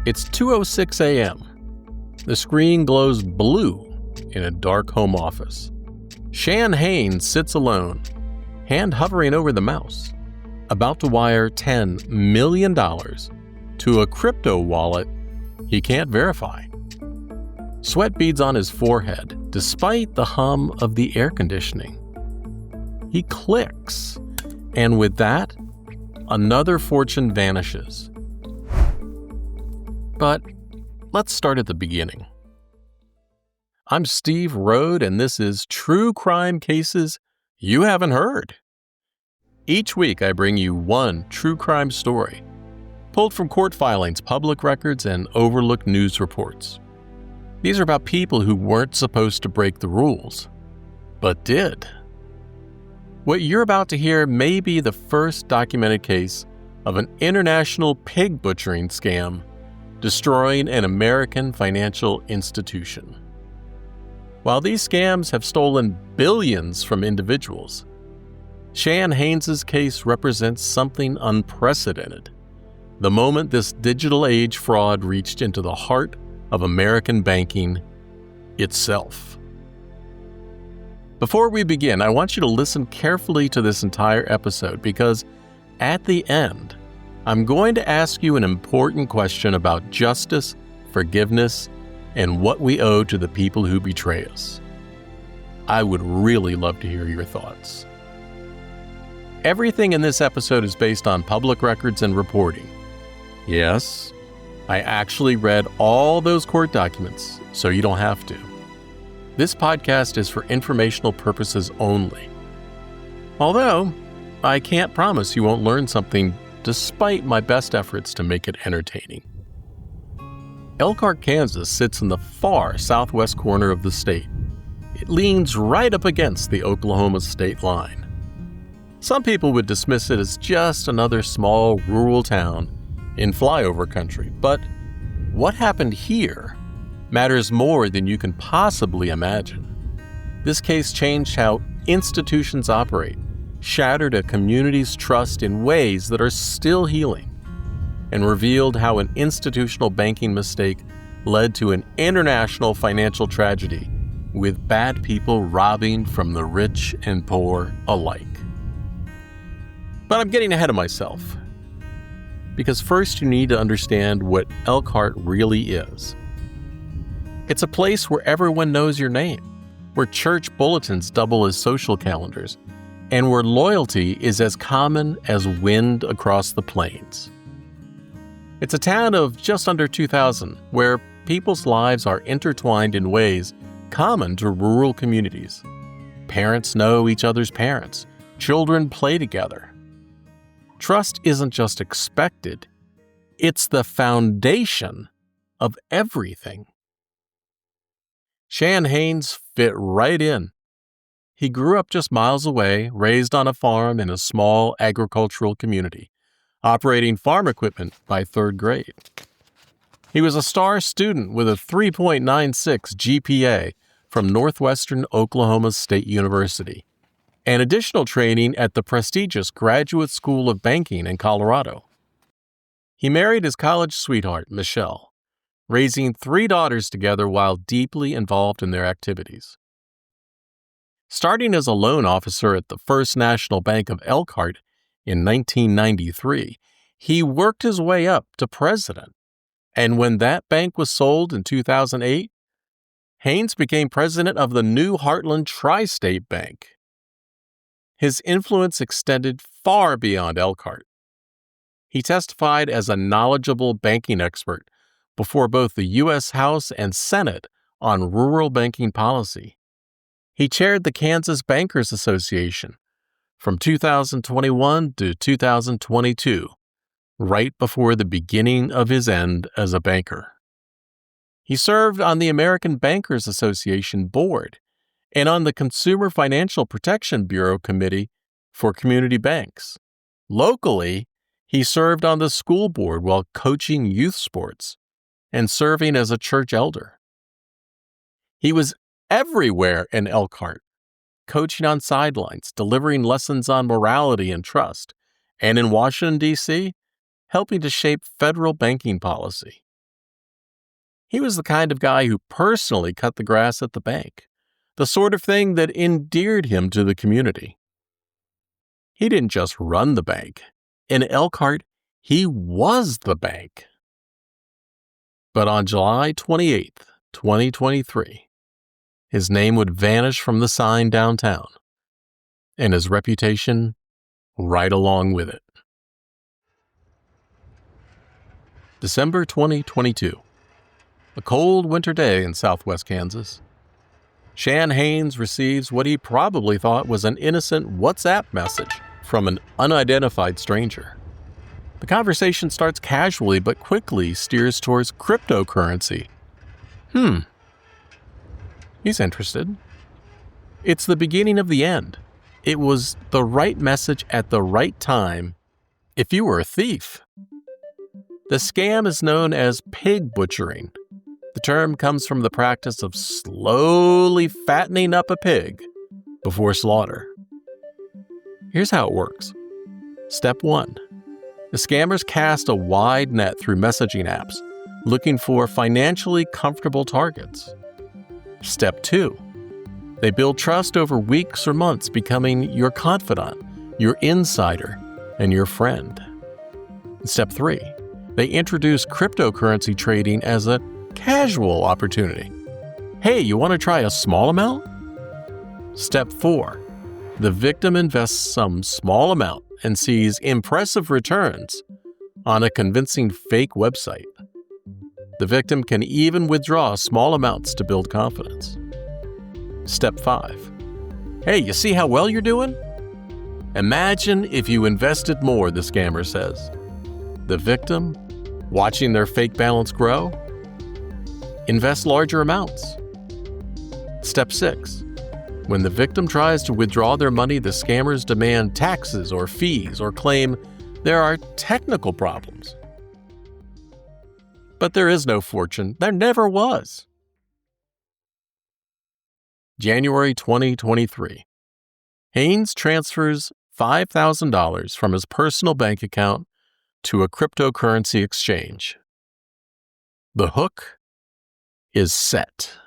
It's 2:06 a.m. The screen glows blue in a dark home office. Shan Haines sits alone, hand hovering over the mouse, about to wire $10 million to a crypto wallet he can't verify. Sweat beads on his forehead, despite the hum of the air conditioning. He clicks, and with that, another fortune vanishes. But let's start at the beginning. I'm Steve Rode, and this is True Crime Cases You Haven't Heard. Each week, I bring you one true crime story, pulled from court filings, public records, and overlooked news reports. These are about people who weren't supposed to break the rules, but did. What you're about to hear may be the first documented case of an international pig butchering scam destroying an American financial institution. While these scams have stolen billions from individuals, Shan Haines' case represents something unprecedented. The moment this digital age fraud reached into the heart of American banking itself. Before we begin, I want you to listen carefully to this entire episode because at the end, I'm going to ask you an important question about justice, forgiveness, and what we owe to the people who betray us. I would really love to hear your thoughts. Everything in this episode is based on public records and reporting. Yes, I actually read all those court documents, so you don't have to. This podcast is for informational purposes only. Although, I can't promise you won't learn something despite my best efforts to make it entertaining. Elkhart, Kansas sits in the far southwest corner of the state. It leans right up against the Oklahoma state line. Some people would dismiss it as just another small rural town in flyover country, but what happened here matters more than you can possibly imagine. This case changed how institutions operate, shattered a community's trust in ways that are still healing, and revealed how an institutional banking mistake led to an international financial tragedy, with bad people robbing from the rich and poor alike. But I'm getting ahead of myself, because first you need to understand what Elkhart really is. It's a place where everyone knows your name, where church bulletins double as social calendars, and where loyalty is as common as wind across the plains. It's a town of just under 2,000, where people's lives are intertwined in ways common to rural communities. Parents know each other's parents. Children play together. Trust isn't just expected, it's the foundation of everything. Shan Haines fit right in. He grew up just miles away, raised on a farm in a small agricultural community, operating farm equipment by third grade. He was a star student with a 3.96 GPA from Northwestern Oklahoma State University, and additional training at the prestigious Graduate School of Banking in Colorado. He married his college sweetheart, Michelle, raising 3 daughters together while deeply involved in their activities. Starting as a loan officer at the First National Bank of Elkhart in 1993, he worked his way up to president. And when that bank was sold in 2008, Haines became president of the new Heartland Tri-State Bank. His influence extended far beyond Elkhart. He testified as a knowledgeable banking expert before both the U.S. House and Senate on rural banking policy. He chaired the Kansas Bankers Association from 2021 to 2022, right before the beginning of his end as a banker. He served on the American Bankers Association board and on the Consumer Financial Protection Bureau Committee for community banks. Locally, he served on the school board while coaching youth sports and serving as a church elder. He was everywhere in Elkhart, coaching on sidelines, delivering lessons on morality and trust, and in Washington, D.C., helping to shape federal banking policy. He was the kind of guy who personally cut the grass at the bank, the sort of thing that endeared him to the community. He didn't just run the bank. In Elkhart, he was the bank. But on July 28th, 2023, his name would vanish from the sign downtown, and his reputation right along with it. December 2022. A cold winter day in southwest Kansas. Shan Haines receives what he probably thought was an innocent WhatsApp message from an unidentified stranger. The conversation starts casually but quickly steers towards cryptocurrency. He's interested. It's the beginning of the end. It was the right message at the right time if you were a thief. The scam is known as pig butchering. The term comes from the practice of slowly fattening up a pig before slaughter. Here's how it works. Step 1. The scammers cast a wide net through messaging apps, looking for financially comfortable targets. Step 2. They build trust over weeks or months, becoming your confidant, your insider, and your friend. Step 3. They introduce cryptocurrency trading as a casual opportunity. Hey, you want to try a small amount? Step 4. The victim invests some small amount and sees impressive returns on a convincing fake website. The victim can even withdraw small amounts to build confidence. Step 5. Hey, you see how well you're doing? Imagine if you invested more, the scammer says. The victim, watching their fake balance grow, invest larger amounts. Step 6. When the victim tries to withdraw their money, the scammers demand taxes or fees or claim there are technical problems. But there is no fortune. There never was. January 2023. Haines transfers $5,000 from his personal bank account to a cryptocurrency exchange. The hook is set.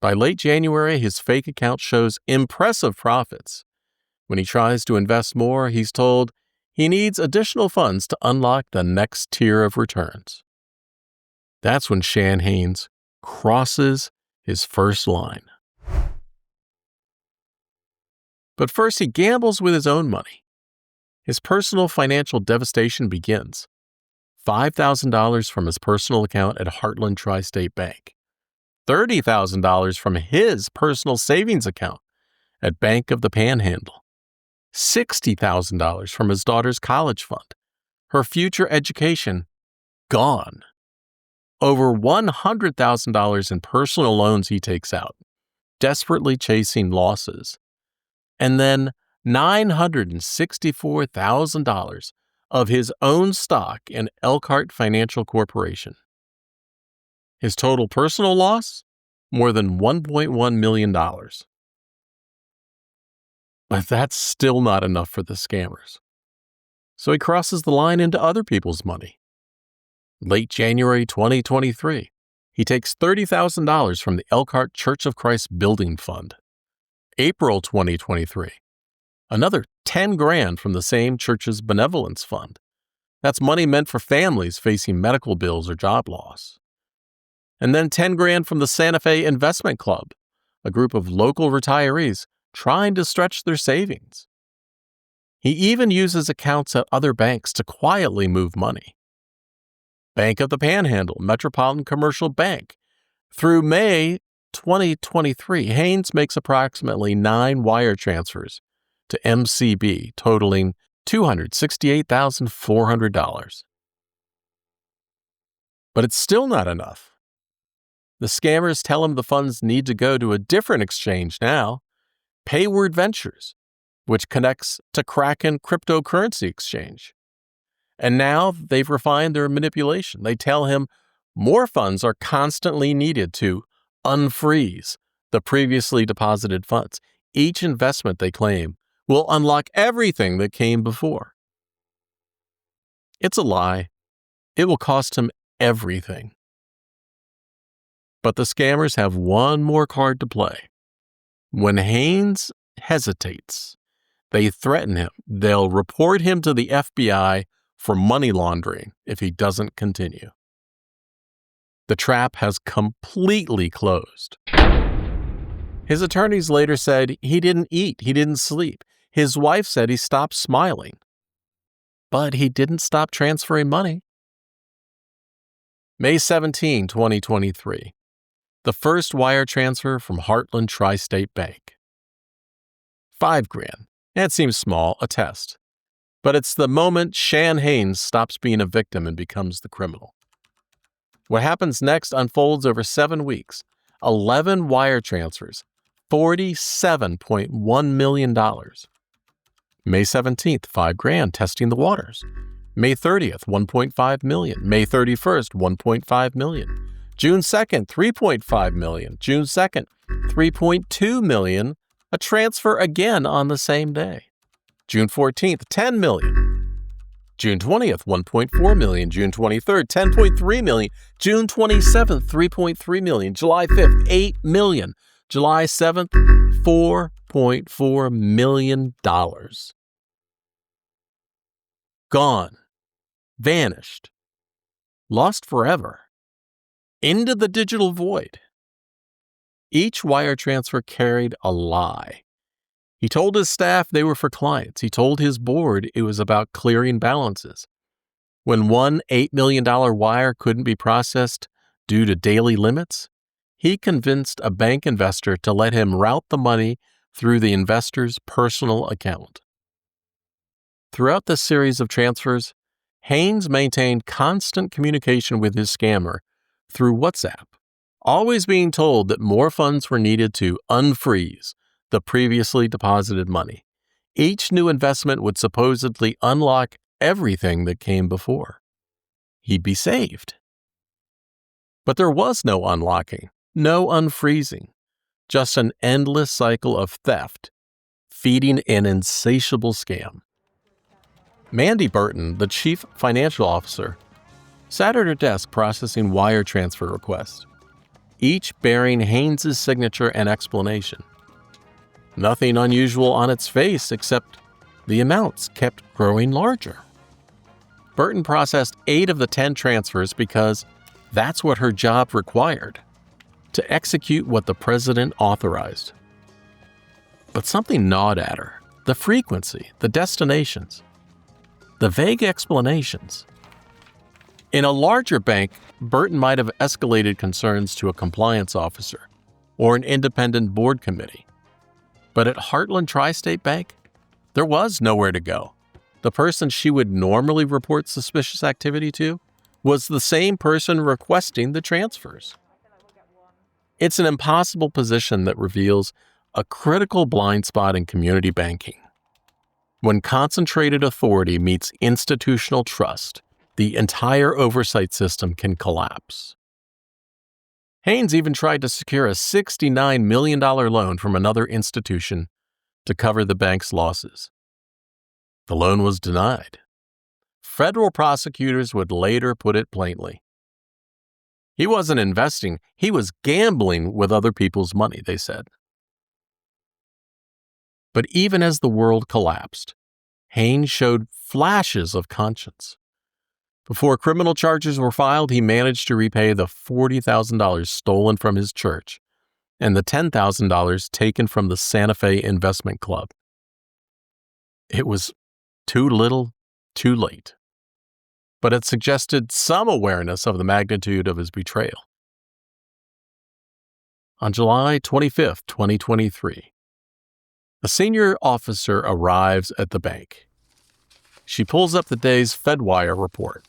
By late January, his fake account shows impressive profits. When he tries to invest more, he's told he needs additional funds to unlock the next tier of returns. That's when Shan Haines crosses his first line. But first, he gambles with his own money. His personal financial devastation begins. $5,000 from his personal account at Heartland Tri-State Bank. $30,000 from his personal savings account at Bank of the Panhandle. $60,000 from his daughter's college fund. Her future education gone. Over $100,000 in personal loans he takes out, desperately chasing losses. And then $964,000 of his own stock in Elkhart Financial Corporation. His total personal loss? More than $1.1 million. But that's still not enough for the scammers. So he crosses the line into other people's money. Late January 2023, he takes $30,000 from the Elkhart Church of Christ Building Fund. April 2023, another $10,000 from the same church's benevolence fund. That's money meant for families facing medical bills or job loss. And then $10,000 from the Santa Fe Investment Club, a group of local retirees trying to stretch their savings. He even uses accounts at other banks to quietly move money. Bank of the Panhandle, Metropolitan Commercial Bank. Through May 2023, Haines makes approximately 9 wire transfers to MCB, totaling $268,400. But it's still not enough. The scammers tell him the funds need to go to a different exchange now, Payward Ventures, which connects to Kraken cryptocurrency exchange. And now they've refined their manipulation. They tell him more funds are constantly needed to unfreeze the previously deposited funds. Each investment, they claim, will unlock everything that came before. It's a lie. It will cost him everything. But the scammers have one more card to play. When Haynes hesitates, they threaten him. They'll report him to the FBI for money laundering if he doesn't continue. The trap has completely closed. His attorneys later said he didn't eat, he didn't sleep. His wife said he stopped smiling. But he didn't stop transferring money. May 17, 2023. The first wire transfer from Heartland Tri-State Bank. $5,000. That seems small, a test. But it's the moment Shan Haynes stops being a victim and becomes the criminal. What happens next unfolds over 7 weeks. 11 wire transfers, $47.1 million. May 17th, $5,000, testing the waters. May 30th, $1.5 million. May 31st, $1.5 million. June 2nd, $3.5 million. June 2nd, $3.2 million. A transfer again on the same day. June 14th, $10 million. June 20th, $1.4 million. June 23rd, $10.3 million. June 27th, $3.3 million. July 5th, $8 million. July 7th, $4.4 million. Gone. Vanished. Lost forever. Into the digital void. Each wire transfer carried a lie. He told his staff they were for clients. He told his board it was about clearing balances. When one $8 million wire couldn't be processed due to daily limits, he convinced a bank investor to let him route the money through the investor's personal account. Throughout this series of transfers, Haynes maintained constant communication with his scammer through WhatsApp, always being told that more funds were needed to unfreeze the previously deposited money. Each new investment would supposedly unlock everything that came before. He'd be saved. But there was no unlocking, no unfreezing, just an endless cycle of theft, feeding an insatiable scam. Mandy Burton, the chief financial officer, sat at her desk processing wire transfer requests, each bearing Haynes' signature and explanation. Nothing unusual on its face except the amounts kept growing larger. Burton processed 8 of the 10 transfers because that's what her job required, to execute what the president authorized. But something gnawed at her: the frequency, the destinations, the vague explanations. In a larger bank, Burton might have escalated concerns to a compliance officer or an independent board committee. But at Heartland Tri-State Bank, there was nowhere to go. The person she would normally report suspicious activity to was the same person requesting the transfers. It's an impossible position that reveals a critical blind spot in community banking. When concentrated authority meets institutional trust, the entire oversight system can collapse. Haynes even tried to secure a $69 million loan from another institution to cover the bank's losses. The loan was denied. Federal prosecutors would later put it plainly. He wasn't investing, he was gambling with other people's money, they said. But even as the world collapsed, Haynes showed flashes of conscience. Before criminal charges were filed, he managed to repay the $40,000 stolen from his church and the $10,000 taken from the Santa Fe Investment Club. It was too little, too late. But it suggested some awareness of the magnitude of his betrayal. On July 25, 2023, a senior officer arrives at the bank. She pulls up the day's FedWire report.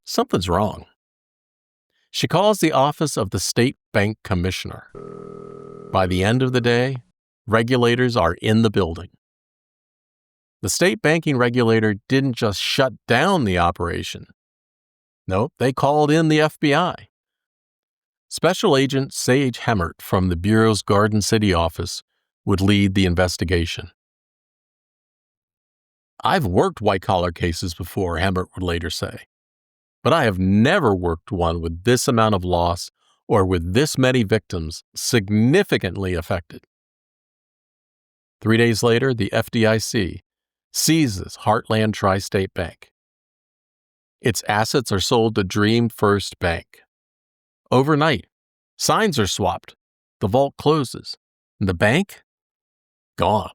Something's wrong. She calls the office of the state bank commissioner. By the end of the day, regulators are in the building. The state banking regulator didn't just shut down the operation. Nope, they called in the FBI. Special Agent Sage Hemmert from the Bureau's Garden City office would lead the investigation. "I've worked white-collar cases before," Hemmert would later say. but I have never worked one with this amount of loss or with this many victims significantly affected. 3 days later, the FDIC seizes Heartland Tri-State Bank. Its assets are sold to Dream First Bank. Overnight, signs are swapped, the vault closes, and the bank? Gone.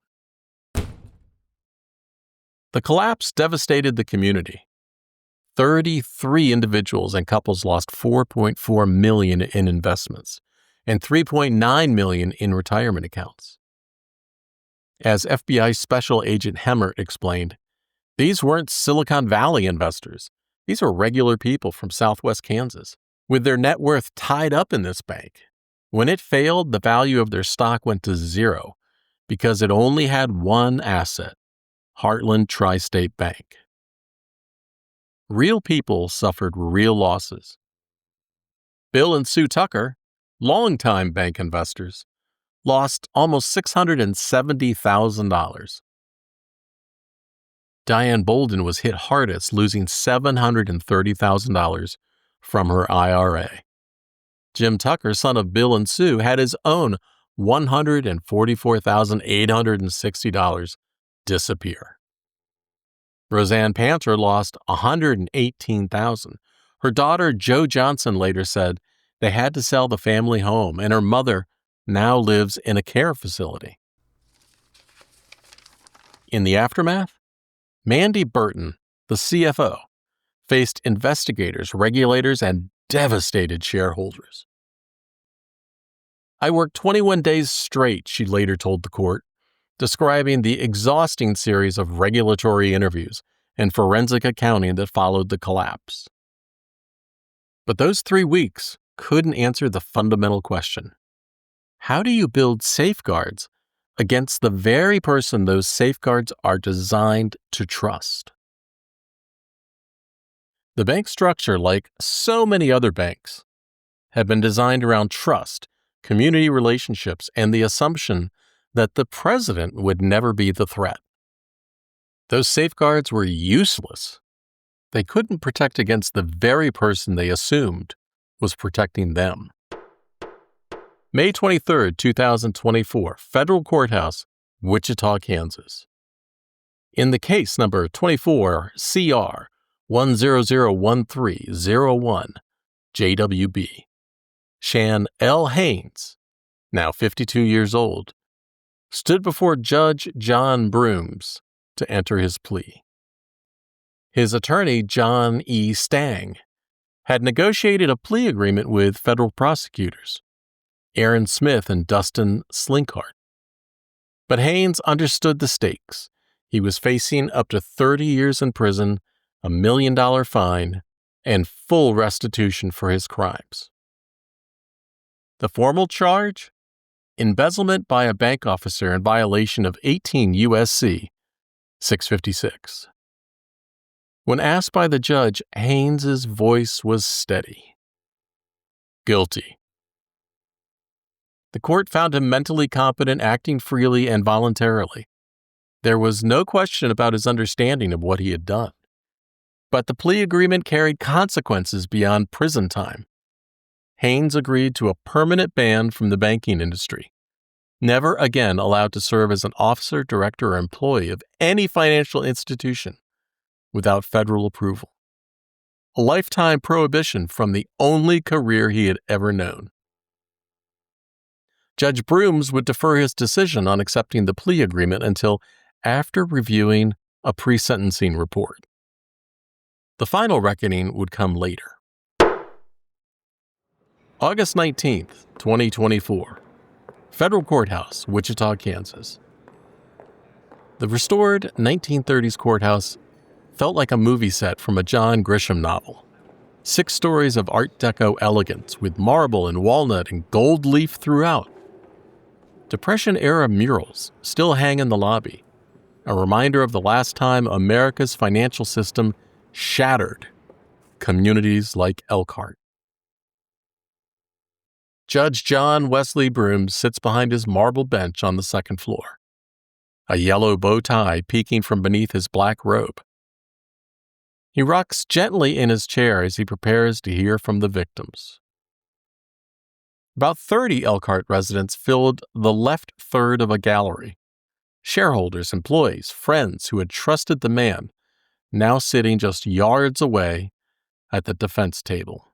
The collapse devastated the community. 33 individuals and couples lost $4.4 million in investments and $3.9 million in retirement accounts. As FBI Special Agent Hemmert explained, these weren't Silicon Valley investors. These were regular people from Southwest Kansas, with their net worth tied up in this bank. When it failed, the value of their stock went to zero because it only had one asset, Heartland Tri-State Bank. Real people suffered real losses. Bill and Sue Tucker, longtime bank investors, lost almost $670,000. Diane Bolden was hit hardest, losing $730,000 from her IRA. Jim Tucker, son of Bill and Sue, had his own $144,860 disappear. Roseanne Panther lost $118,000. Her daughter, Jo Johnson, later said they had to sell the family home, and her mother now lives in a care facility. In the aftermath, Mandy Burton, the CFO, faced investigators, regulators, and devastated shareholders. I worked 21 days straight, she later told the court, describing the exhausting series of regulatory interviews and forensic accounting that followed the collapse. But those 3 weeks couldn't answer the fundamental question. How do you build safeguards against the very person those safeguards are designed to trust? The bank structure, like so many other banks, had been designed around trust, community relationships, and the assumption that the president would never be the threat. Those safeguards were useless. They couldn't protect against the very person they assumed was protecting them. May 23, 2024, Federal Courthouse, Wichita, Kansas. In the case number 24 CR 1001301 JWB, Shan L. Haynes, now 52 years old, stood before Judge John Brooms to enter his plea. His attorney, John E. Stang, had negotiated a plea agreement with federal prosecutors, Aaron Smith and Dustin Slinkhart. But Haynes understood the stakes. He was facing up to 30 years in prison, $1 million fine, and full restitution for his crimes. The formal charge? Embezzlement by a bank officer in violation of 18 U.S.C. 656. When asked by the judge, Haynes's voice was steady. Guilty. The court found him mentally competent, acting freely and voluntarily. There was no question about his understanding of what he had done. But the plea agreement carried consequences beyond prison time. Haynes agreed to a permanent ban from the banking industry, never again allowed to serve as an officer, director, or employee of any financial institution without federal approval. A lifetime prohibition from the only career he had ever known. Judge Brooms would defer his decision on accepting the plea agreement until after reviewing a pre-sentencing report. The final reckoning would come later. August 19th, 2024. Federal Courthouse, Wichita, Kansas. The restored 1930s courthouse felt like a movie set from a John Grisham novel. 6 stories of Art Deco elegance with marble and walnut and gold leaf throughout. Depression-era murals still hang in the lobby, a reminder of the last time America's financial system shattered communities like Elkhart. Judge John Wesley Brooms sits behind his marble bench on the second floor, a yellow bow tie peeking from beneath his black robe. He rocks gently in his chair as he prepares to hear from the victims. About 30 Elkhart residents filled the left third of a gallery. Shareholders, employees, friends who had trusted the man, now sitting just yards away at the defense table.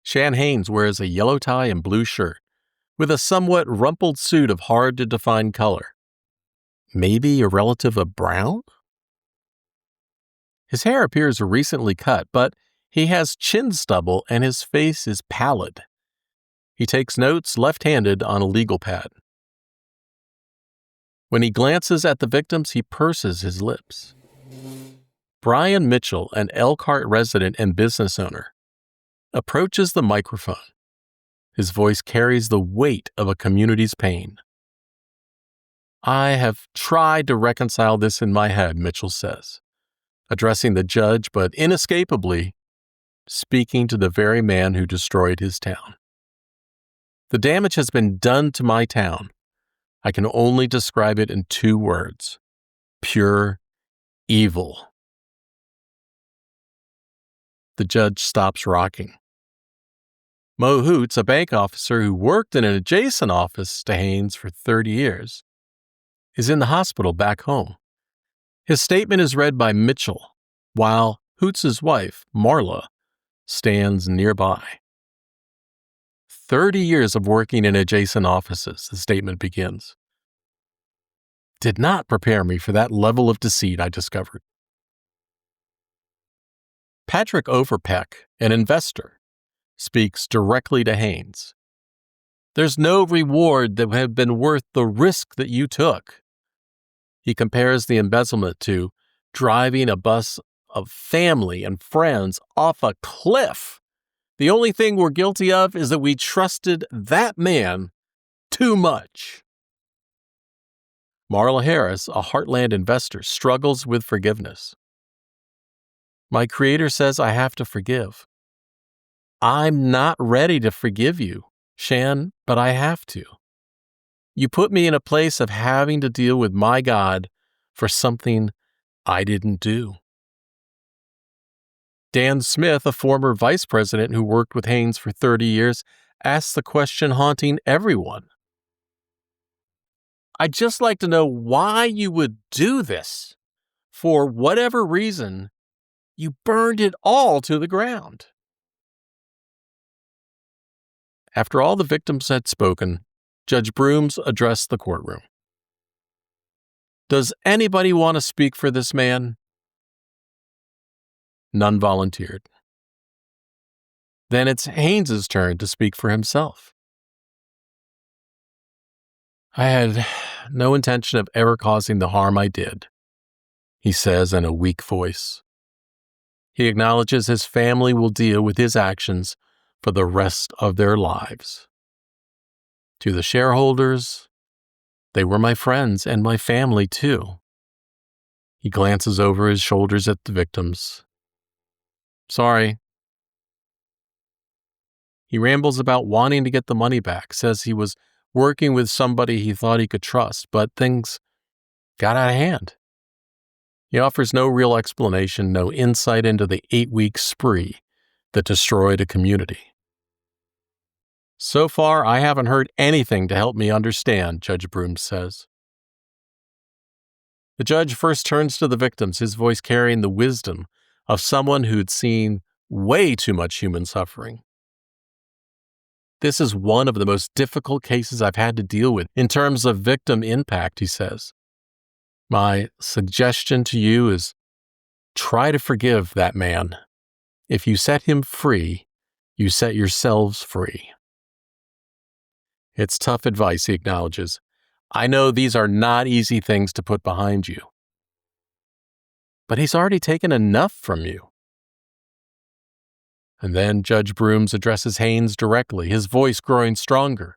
Shan Haines wears a yellow tie and blue shirt, with a somewhat rumpled suit of hard-to-define color. Maybe a relative of Brown? His hair appears recently cut, but he has chin stubble and his face is pallid. He takes notes left-handed on a legal pad. When he glances at the victims, he purses his lips. Brian Mitchell, an Elkhart resident and business owner, approaches the microphone. His voice carries the weight of a community's pain. I have tried to reconcile this in my head, Mitchell says, addressing the judge, but inescapably speaking to the very man who destroyed his town. The damage has been done to my town. I can only describe it in 2 words: pure evil. The judge stops rocking. Mo Hoots, a bank officer who worked in an adjacent office to Haines for 30 years, is in the hospital back home. His statement is read by Mitchell, while Hoots' wife, Marla, stands nearby. 30 years of working in adjacent offices, the statement begins. Did not prepare me for that level of deceit, I discovered. Patrick Overpeck, an investor, speaks directly to Haines. There's no reward that would have been worth the risk that you took. He compares the embezzlement to driving a bus of family and friends off a cliff. The only thing we're guilty of is that we trusted that man too much. Marla Harris, a Heartland investor, struggles with forgiveness. My creator says I have to forgive. I'm not ready to forgive you, Shan, but I have to. You put me in a place of having to deal with my God for something I didn't do. Dan Smith, a former vice president who worked with Haines for 30 years, asks the question haunting everyone. I'd just like to know why you would do this. For whatever reason, you burned it all to the ground. After all the victims had spoken, Judge Brooms addressed the courtroom. Does anybody want to speak for this man? None volunteered. Then it's Haines' turn to speak for himself. I had no intention of ever causing the harm I did, he says in a weak voice. He acknowledges his family will deal with his actions for the rest of their lives. To the shareholders, they were my friends and my family too. He glances over his shoulders at the victims. Sorry. He rambles about wanting to get the money back, says he was working with somebody he thought he could trust, but things got out of hand. He offers no real explanation, no insight into the 8-week spree that destroyed a community. So far, I haven't heard anything to help me understand, Judge Brooms says. The judge first turns to the victims, his voice carrying the wisdom of someone who'd seen way too much human suffering. This is one of the most difficult cases I've had to deal with in terms of victim impact, he says. My suggestion to you is try to forgive that man. If you set him free, you set yourselves free. It's tough advice, he acknowledges. I know these are not easy things to put behind you. But he's already taken enough from you. And then Judge Brooms addresses Haines directly, his voice growing stronger.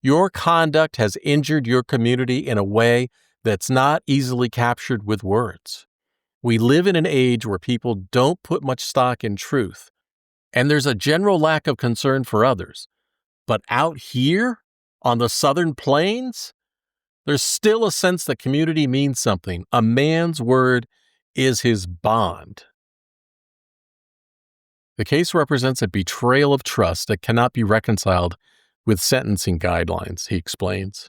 Your conduct has injured your community in a way that's not easily captured with words. We live in an age where people don't put much stock in truth, and there's a general lack of concern for others. But out here, on the Southern Plains, there's still a sense that community means something. A man's word is his bond. The case represents a betrayal of trust that cannot be reconciled with sentencing guidelines, he explains.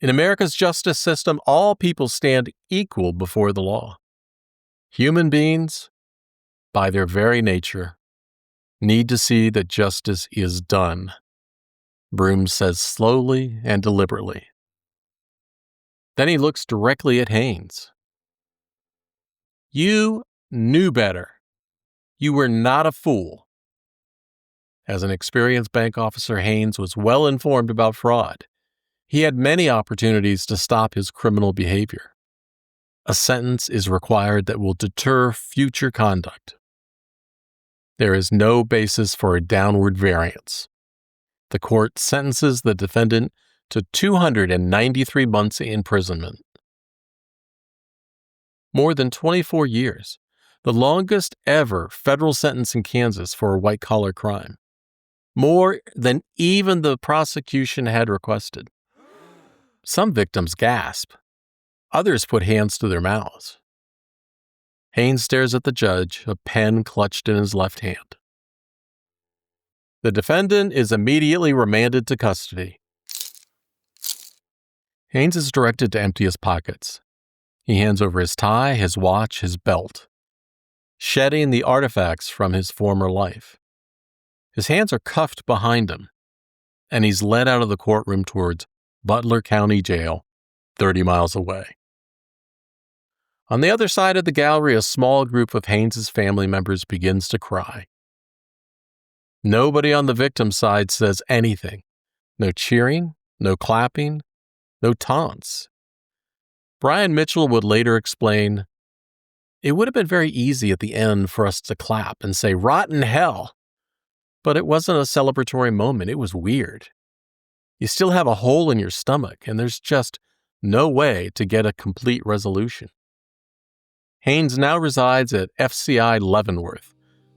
In America's justice system, all people stand equal before the law. Human beings, by their very nature, need to see that justice is done, Broom says slowly and deliberately. Then he looks directly at Haynes. You knew better. You were not a fool. As an experienced bank officer, Haynes was well informed about fraud. He had many opportunities to stop his criminal behavior. A sentence is required that will deter future conduct. There is no basis for a downward variance. The court sentences the defendant to 293 months imprisonment. More than 24 years, the longest ever federal sentence in Kansas for a white-collar crime. More than even the prosecution had requested. Some victims gasp. Others put hands to their mouths. Haynes stares at the judge, a pen clutched in his left hand. The defendant is immediately remanded to custody. Haynes is directed to empty his pockets. He hands over his tie, his watch, his belt, shedding the artifacts from his former life. His hands are cuffed behind him, and he's led out of the courtroom towards Butler County Jail, 30 miles away. On the other side of the gallery, a small group of Haynes' family members begins to cry. Nobody on the victim's side says anything. No cheering, no clapping, no taunts. Brian Mitchell would later explain, "It would have been very easy at the end for us to clap and say, 'Rotten hell.' But it wasn't a celebratory moment. It was weird. You still have a hole in your stomach, and there's just no way to get a complete resolution." Haynes now resides at FCI Leavenworth,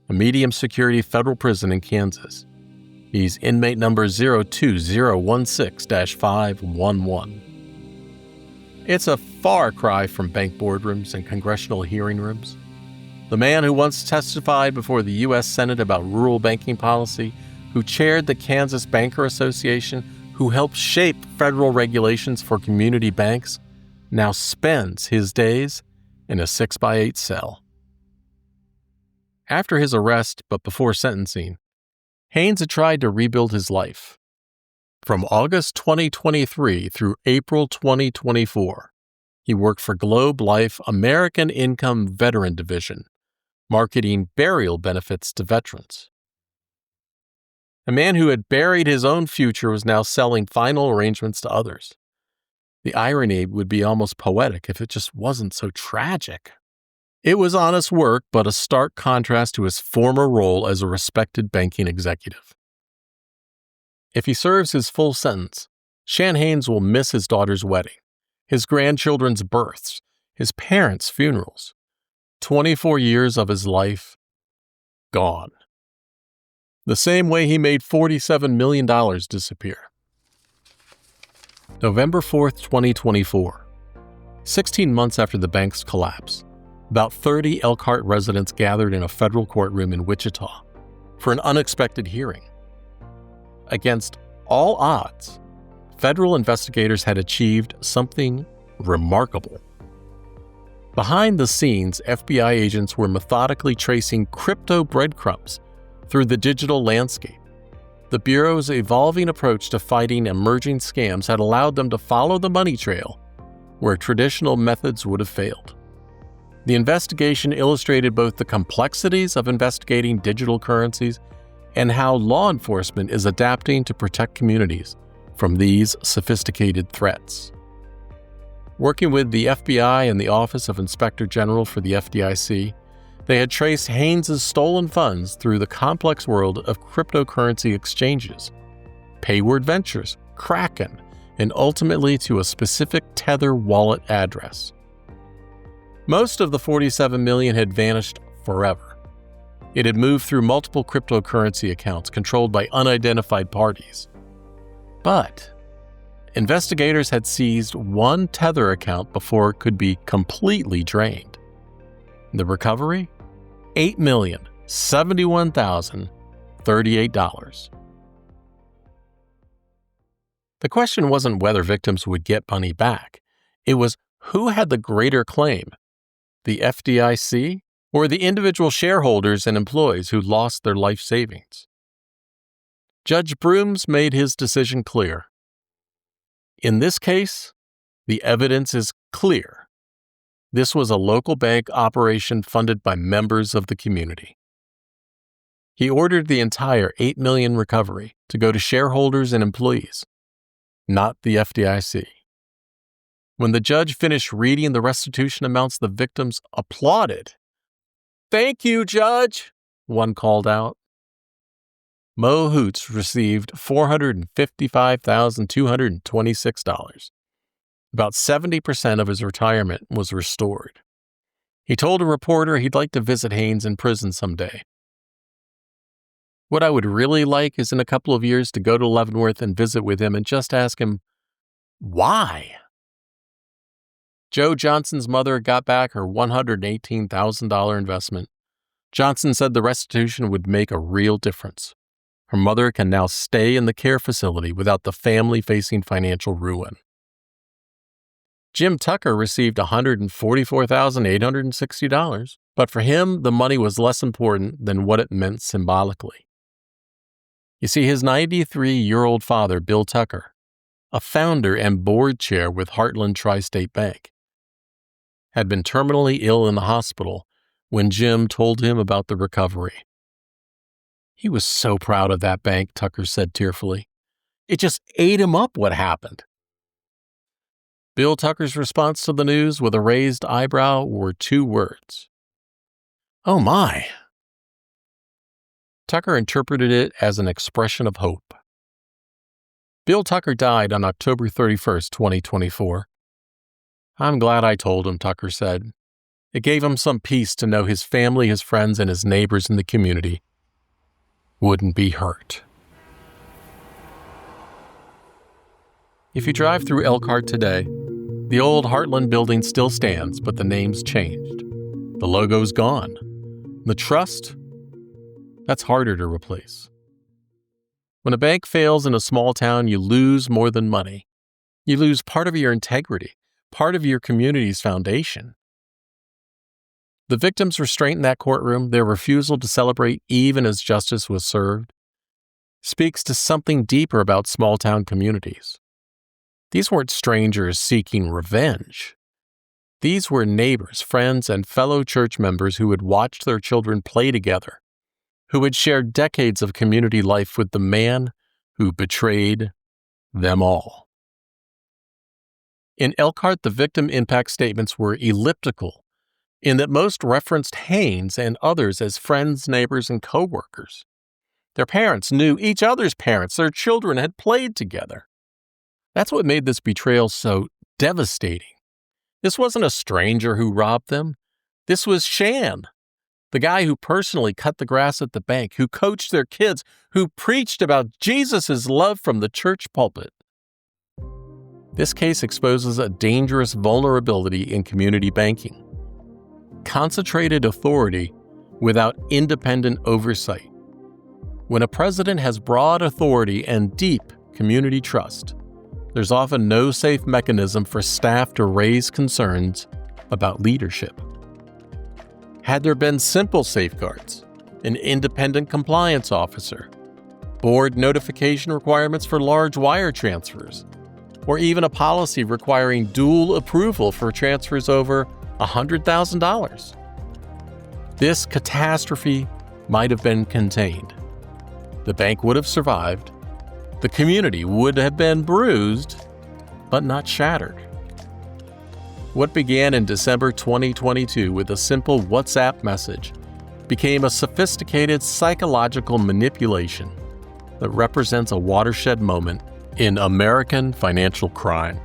a medium-security federal prison in Kansas. He's inmate number 02016-511. It's a far cry from bank boardrooms and congressional hearing rooms. The man who once testified before the U.S. Senate about rural banking policy, who chaired the Kansas Banker Association, who helped shape federal regulations for community banks, now spends his days in a 6x8 cell. After his arrest, but before sentencing, Haynes had tried to rebuild his life. From August 2023 through April 2024, he worked for Globe Life American Income Veteran Division, marketing burial benefits to veterans. A man who had buried his own future was now selling final arrangements to others. The irony would be almost poetic if it just wasn't so tragic. It was honest work, but a stark contrast to his former role as a respected banking executive. If he serves his full sentence, Shan Haynes will miss his daughter's wedding, his grandchildren's births, his parents' funerals. 24 years of his life gone. The same way he made $47 million disappear. November 4th, 2024. 16 months after the bank's collapse, about 30 Elkhart residents gathered in a federal courtroom in Wichita for an unexpected hearing. Against all odds, federal investigators had achieved something remarkable. Behind the scenes, FBI agents were methodically tracing crypto breadcrumbs through the digital landscape. The Bureau's evolving approach to fighting emerging scams had allowed them to follow the money trail where traditional methods would have failed. The investigation illustrated both the complexities of investigating digital currencies and how law enforcement is adapting to protect communities from these sophisticated threats. Working with the FBI and the Office of Inspector General for the FDIC, they had traced Haynes' stolen funds through the complex world of cryptocurrency exchanges, Payward Ventures, Kraken, and ultimately to a specific Tether wallet address. Most of the $47 million had vanished forever. It had moved through multiple cryptocurrency accounts controlled by unidentified parties. But investigators had seized one Tether account before it could be completely drained. The recovery? $8,071,038. The question wasn't whether victims would get money back. It was who had the greater claim, the FDIC or the individual shareholders and employees who lost their life savings. Judge Brooms made his decision clear. In this case, the evidence is clear. This was a local bank operation funded by members of the community. He ordered the entire $8 million recovery to go to shareholders and employees, not the FDIC. When the judge finished reading the restitution amounts, the victims applauded. "Thank you, Judge," one called out. Mo Hoots received $455,226. About 70% of his retirement was restored. He told a reporter he'd like to visit Haynes in prison someday. What I would really like is in a couple of years to go to Leavenworth and visit with him and just ask him, why? Joe Johnson's mother got back her $118,000 investment. Johnson said the restitution would make a real difference. Her mother can now stay in the care facility without the family facing financial ruin. Jim Tucker received $144,860, but for him, the money was less important than what it meant symbolically. You see, his 93-year-old father, Bill Tucker, a founder and board chair with Heartland Tri-State Bank, had been terminally ill in the hospital when Jim told him about the recovery. He was so proud of that bank, Tucker said tearfully. It just ate him up what happened. Bill Tucker's response to the news with a raised eyebrow were 2 words. "Oh my." Tucker interpreted it as an expression of hope. Bill Tucker died on October 31st, 2024. "I'm glad I told him," Tucker said. "It gave him some peace to know his family, his friends, and his neighbors in the community wouldn't be hurt." If you drive through Elkhart today, the old Heartland building still stands, but the name's changed. The logo's gone. The trust? That's harder to replace. When a bank fails in a small town, you lose more than money. You lose part of your integrity, part of your community's foundation. The victims' restraint in that courtroom, their refusal to celebrate even as justice was served, speaks to something deeper about small-town communities. These weren't strangers seeking revenge. These were neighbors, friends, and fellow church members who had watched their children play together, who had shared decades of community life with the man who betrayed them all. In Elkhart, the victim impact statements were elliptical, in that most referenced Haynes and others as friends, neighbors, and co-workers. Their parents knew each other's parents. Their children had played together. That's what made this betrayal so devastating. This wasn't a stranger who robbed them. This was Shan, the guy who personally cut the grass at the bank, who coached their kids, who preached about Jesus' love from the church pulpit. This case exposes a dangerous vulnerability in community banking. Concentrated authority without independent oversight. When a president has broad authority and deep community trust, there's often no safe mechanism for staff to raise concerns about leadership. Had there been simple safeguards, an independent compliance officer, board notification requirements for large wire transfers, or even a policy requiring dual approval for transfers over $100,000, this catastrophe might have been contained. The bank would have survived. The community would have been bruised, but not shattered. What began in December 2022 with a simple WhatsApp message became a sophisticated psychological manipulation that represents a watershed moment in American financial crime.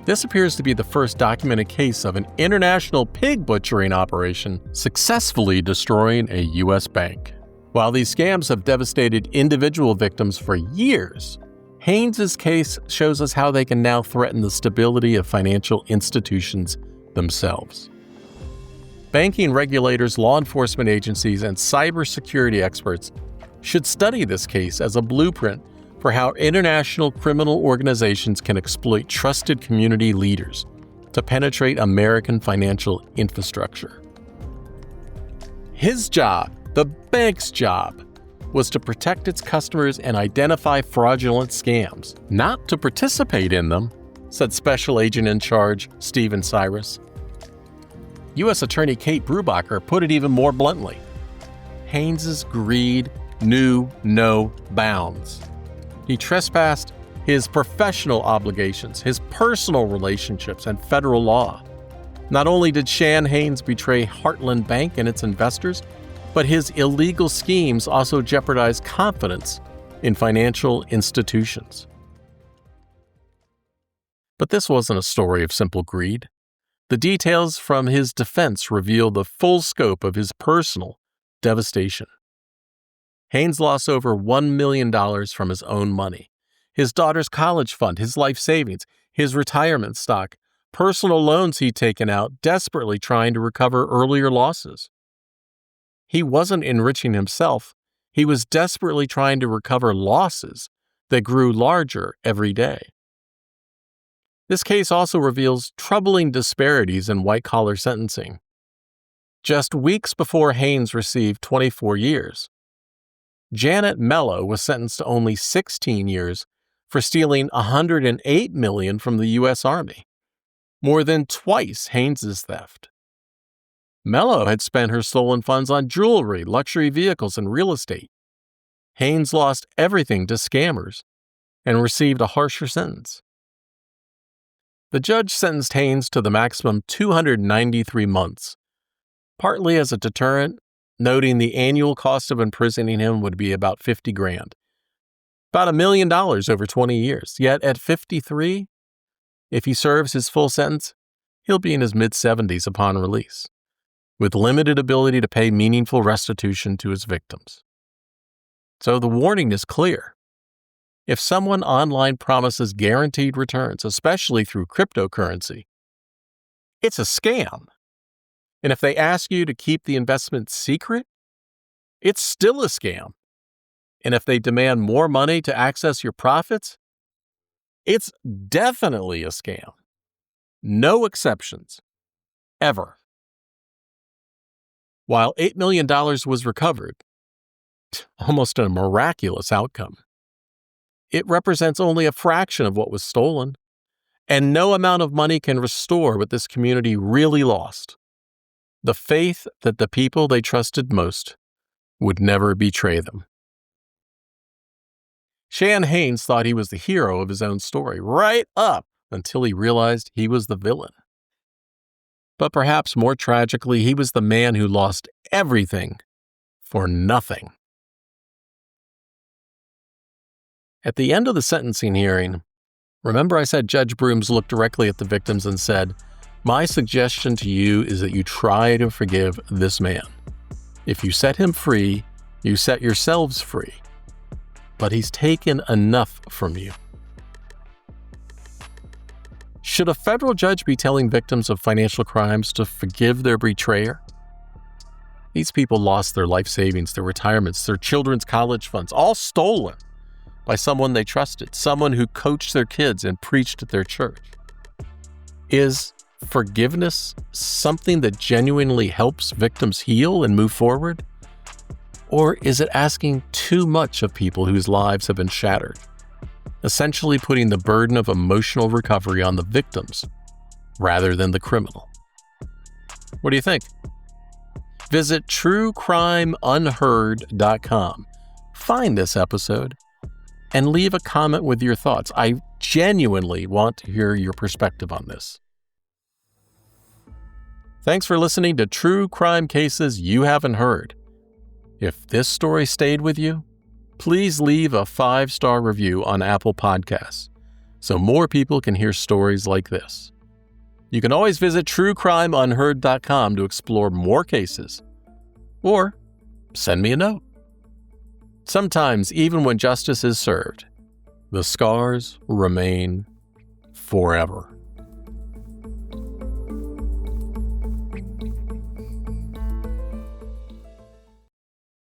This appears to be the first documented case of an international pig butchering operation successfully destroying a U.S. bank. While these scams have devastated individual victims for years, Haynes' case shows us how they can now threaten the stability of financial institutions themselves. Banking regulators, law enforcement agencies, and cybersecurity experts should study this case as a blueprint for how international criminal organizations can exploit trusted community leaders to penetrate American financial infrastructure. His job, the bank's job, was to protect its customers and identify fraudulent scams, not to participate in them, said Special Agent in Charge Stephen Cyrus. U.S. Attorney Kate Brubacher put it even more bluntly. Haynes's greed knew no bounds. He trespassed his professional obligations, his personal relationships, and federal law. Not only did Shan Haynes betray Heartland Bank and its investors, but his illegal schemes also jeopardized confidence in financial institutions. But this wasn't a story of simple greed. The details from his defense reveal the full scope of his personal devastation. Haynes lost over $1 million from his own money, his daughter's college fund, his life savings, his retirement stock, personal loans he'd taken out, desperately trying to recover earlier losses. He wasn't enriching himself. He was desperately trying to recover losses that grew larger every day. This case also reveals troubling disparities in white-collar sentencing. Just weeks before Haynes received 24 years, Janet Mello was sentenced to only 16 years for stealing $108 million from the U.S. Army, more than twice Haynes's theft. Mello had spent her stolen funds on jewelry, luxury vehicles, and real estate. Haynes lost everything to scammers and received a harsher sentence. The judge sentenced Haynes to the maximum 293 months, partly as a deterrent, noting the annual cost of imprisoning him would be about $50,000, about $1 million over 20 years. Yet at 53, if he serves his full sentence, he'll be in his mid-70s upon release, with limited ability to pay meaningful restitution to his victims. So the warning is clear. If someone online promises guaranteed returns, especially through cryptocurrency, it's a scam. And if they ask you to keep the investment secret, it's still a scam. And if they demand more money to access your profits, it's definitely a scam. No exceptions. Ever. While $8 million was recovered, almost a miraculous outcome, it represents only a fraction of what was stolen, and no amount of money can restore what this community really lost: the faith that the people they trusted most would never betray them. Shan Haynes thought he was the hero of his own story, right up until he realized he was the villain. But perhaps more tragically, he was the man who lost everything for nothing. At the end of the sentencing hearing, remember I said Judge Brooms looked directly at the victims and said, "My suggestion to you is that you try to forgive this man. If you set him free, you set yourselves free. But he's taken enough from you." Should a federal judge be telling victims of financial crimes to forgive their betrayer? These people lost their life savings, their retirements, their children's college funds, all stolen by someone they trusted, someone who coached their kids and preached at their church. Is forgiveness something that genuinely helps victims heal and move forward? Or is it asking too much of people whose lives have been shattered, essentially putting the burden of emotional recovery on the victims rather than the criminal? What do you think? Visit truecrimeunheard.com. Find this episode and leave a comment with your thoughts. I genuinely want to hear your perspective on this. Thanks for listening to True Crime Cases You Haven't Heard. If this story stayed with you, please leave a 5-star review on Apple Podcasts so more people can hear stories like this. You can always visit truecrimeunheard.com to explore more cases, or send me a note. Sometimes, even when justice is served, the scars remain forever.